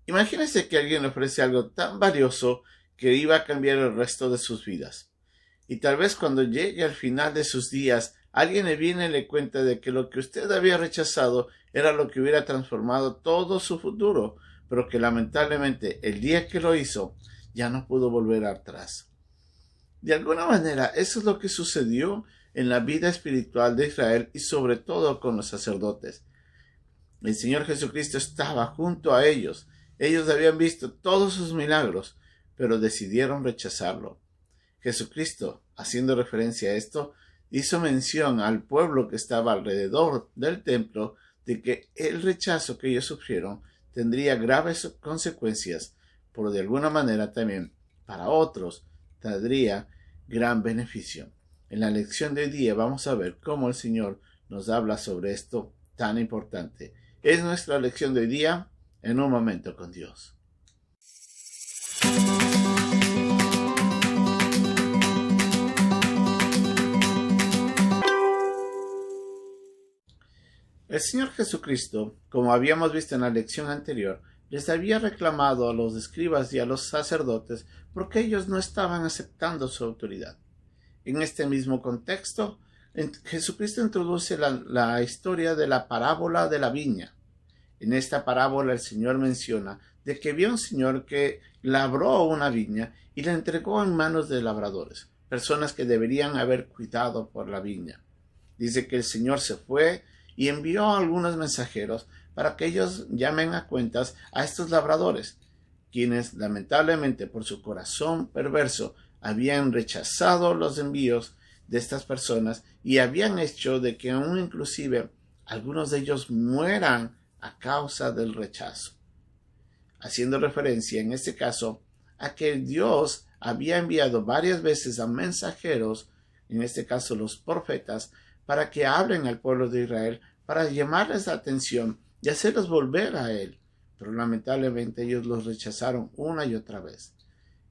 Imagínense que alguien le ofrece algo tan valioso que iba a cambiar el resto de sus vidas. Y tal vez cuando llegue al final de sus días, alguien le viene y le cuenta de que lo que usted había rechazado era lo que hubiera transformado todo su futuro, pero que lamentablemente el día que lo hizo ya no pudo volver atrás. De alguna manera, eso es lo que sucedió en la vida espiritual de Israel y sobre todo con los sacerdotes. El Señor Jesucristo estaba junto a ellos. Ellos habían visto todos sus milagros, pero decidieron rechazarlo. Jesucristo, haciendo referencia a esto, hizo mención al pueblo que estaba alrededor del templo de que el rechazo que ellos sufrieron tendría graves consecuencias, pero de alguna manera también para otros tendría gran beneficio. En la lección de hoy día vamos a ver cómo el Señor nos habla sobre esto tan importante. Es nuestra lección de hoy día en un momento con Dios. El Señor Jesucristo, como habíamos visto en la lección anterior, les había reclamado a los escribas y a los sacerdotes porque ellos no estaban aceptando su autoridad. En este mismo contexto, Jesucristo introduce la historia de la parábola de la viña. En esta parábola el Señor menciona de que vio un señor que labró una viña y la entregó en manos de labradores, personas que deberían haber cuidado por la viña. Dice que el Señor se fue y envió a algunos mensajeros para que ellos llamen a cuentas a estos labradores, quienes lamentablemente por su corazón perverso habían rechazado los envíos de estas personas y habían hecho de que aún inclusive algunos de ellos mueran a causa del rechazo. Haciendo referencia en este caso a que Dios había enviado varias veces a mensajeros, en este caso los profetas, para que hablen al pueblo de Israel, para llamarles la atención y hacerlos volver a Él. Pero lamentablemente ellos los rechazaron una y otra vez.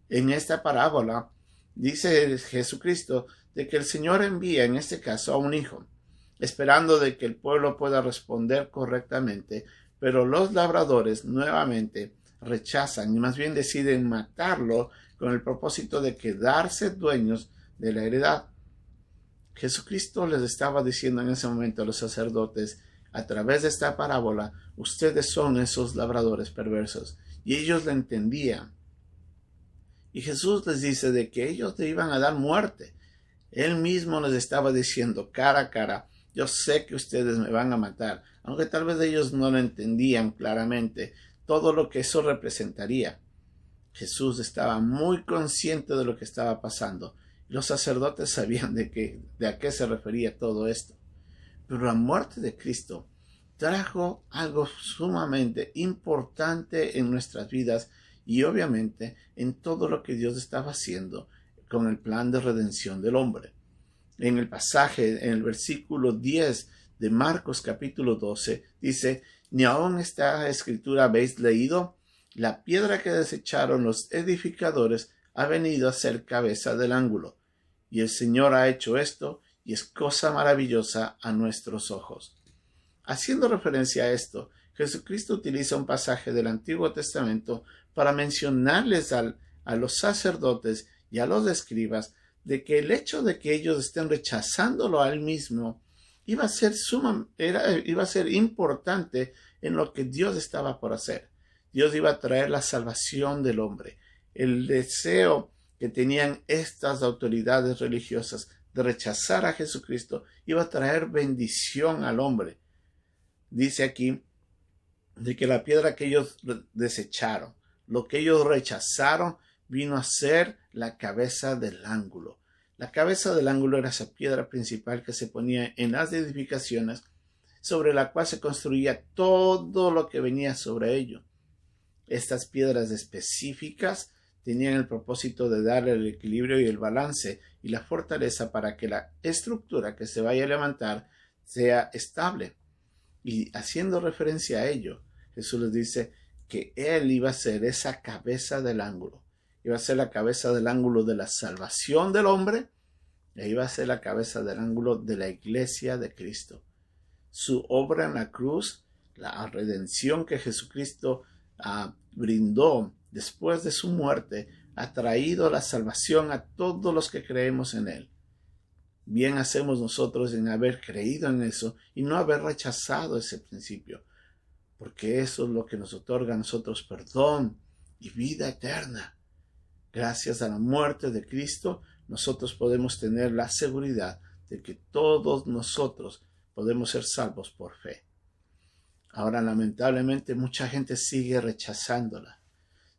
En esta parábola dice Jesucristo de que el Señor envía en este caso a un hijo, esperando de que el pueblo pueda responder correctamente, pero los labradores nuevamente rechazan y más bien deciden matarlo con el propósito de quedarse dueños de la heredad. Jesucristo les estaba diciendo en ese momento a los sacerdotes, a través de esta parábola, ustedes son esos labradores perversos, y ellos lo entendían. Y Jesús les dice de que ellos le iban a dar muerte. Él mismo les estaba diciendo cara a cara, yo sé que ustedes me van a matar, aunque tal vez ellos no lo entendían claramente, todo lo que eso representaría. Jesús estaba muy consciente de lo que estaba pasando. Los sacerdotes sabían de a qué se refería todo esto. Pero la muerte de Cristo trajo algo sumamente importante en nuestras vidas y obviamente en todo lo que Dios estaba haciendo con el plan de redención del hombre. En el pasaje, en el versículo 10 de Marcos capítulo 12, dice, ¿ni aún esta escritura habéis leído? La piedra que desecharon los edificadores ha venido a ser cabeza del ángulo. Y el Señor ha hecho esto, y es cosa maravillosa a nuestros ojos. Haciendo referencia a esto, Jesucristo utiliza un pasaje del Antiguo Testamento para mencionarles a los sacerdotes y a los escribas de que el hecho de que ellos estén rechazándolo a él mismo iba a ser importante en lo que Dios estaba por hacer. Dios iba a traer la salvación del hombre. El deseo que tenían estas autoridades religiosas de rechazar a Jesucristo iba a traer bendición al hombre. Dice aquí de que la piedra que ellos desecharon, lo que ellos rechazaron, vino a ser la cabeza del ángulo. La cabeza del ángulo era esa piedra principal que se ponía en las edificaciones, sobre la cual se construía todo lo que venía sobre ello. Estas piedras específicas tenían el propósito de darle el equilibrio y el balance y la fortaleza para que la estructura que se vaya a levantar sea estable. Y haciendo referencia a ello, Jesús les dice que Él iba a ser esa cabeza del ángulo. Iba a ser la cabeza del ángulo de la salvación del hombre e iba a ser la cabeza del ángulo de la iglesia de Cristo. Su obra en la cruz, la redención que Jesucristo brindó después de su muerte, ha traído la salvación a todos los que creemos en Él. Bien hacemos nosotros en haber creído en eso y no haber rechazado ese principio, porque eso es lo que nos otorga a nosotros perdón y vida eterna. Gracias a la muerte de Cristo, nosotros podemos tener la seguridad de que todos nosotros podemos ser salvos por fe. Ahora, lamentablemente, mucha gente sigue rechazándola,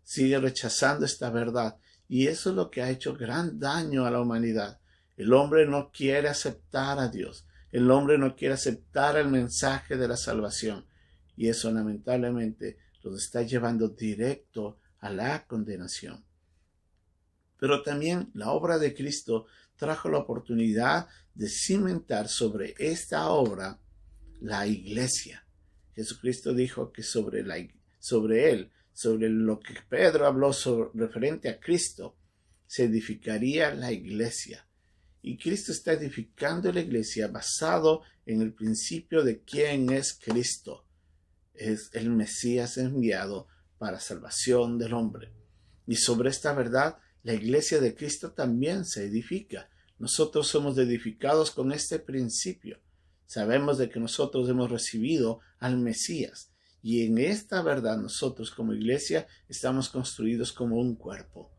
sigue rechazando esta verdad, y eso es lo que ha hecho gran daño a la humanidad. El hombre no quiere aceptar a Dios, el hombre no quiere aceptar el mensaje de la salvación, y eso lamentablemente los está llevando directo a la condenación. Pero también la obra de Cristo trajo la oportunidad de cimentar sobre esta obra la iglesia. Jesucristo dijo que sobre lo que Pedro habló referente a Cristo, se edificaría la iglesia. Y Cristo está edificando la iglesia basado en el principio de quién es Cristo. Es el Mesías enviado para salvación del hombre. Y sobre esta verdad, la iglesia de Cristo también se edifica. Nosotros somos edificados con este principio. Sabemos de que nosotros hemos recibido al Mesías. Y en esta verdad nosotros como iglesia estamos construidos como un cuerpo.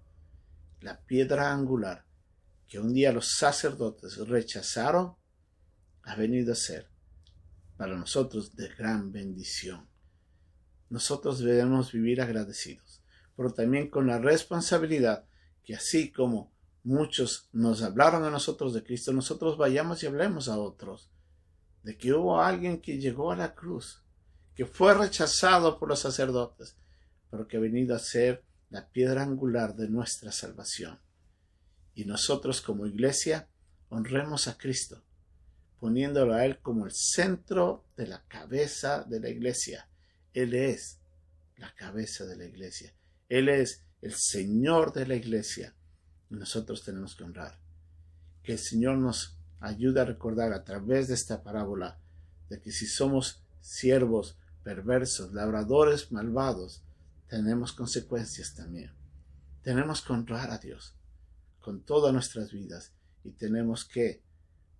La piedra angular que un día los sacerdotes rechazaron ha venido a ser para nosotros de gran bendición. Nosotros debemos vivir agradecidos, pero también con la responsabilidad que así como muchos nos hablaron a nosotros de Cristo, nosotros vayamos y hablemos a otros de que hubo alguien que llegó a la cruz, que fue rechazado por los sacerdotes, pero que ha venido a ser la piedra angular de nuestra salvación. Y nosotros como iglesia honremos a Cristo, poniéndolo a Él como el centro de la cabeza de la iglesia. Él es la cabeza de la iglesia. Él es el Señor de la iglesia. Y nosotros tenemos que honrar. Que el Señor nos ayude a recordar a través de esta parábola de que si somos siervos perversos, labradores malvados, tenemos consecuencias también. Tenemos que honrar a Dios con todas nuestras vidas y tenemos que,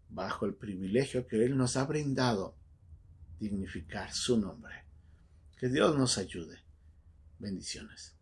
bajo el privilegio que Él nos ha brindado, dignificar su nombre. Que Dios nos ayude. Bendiciones.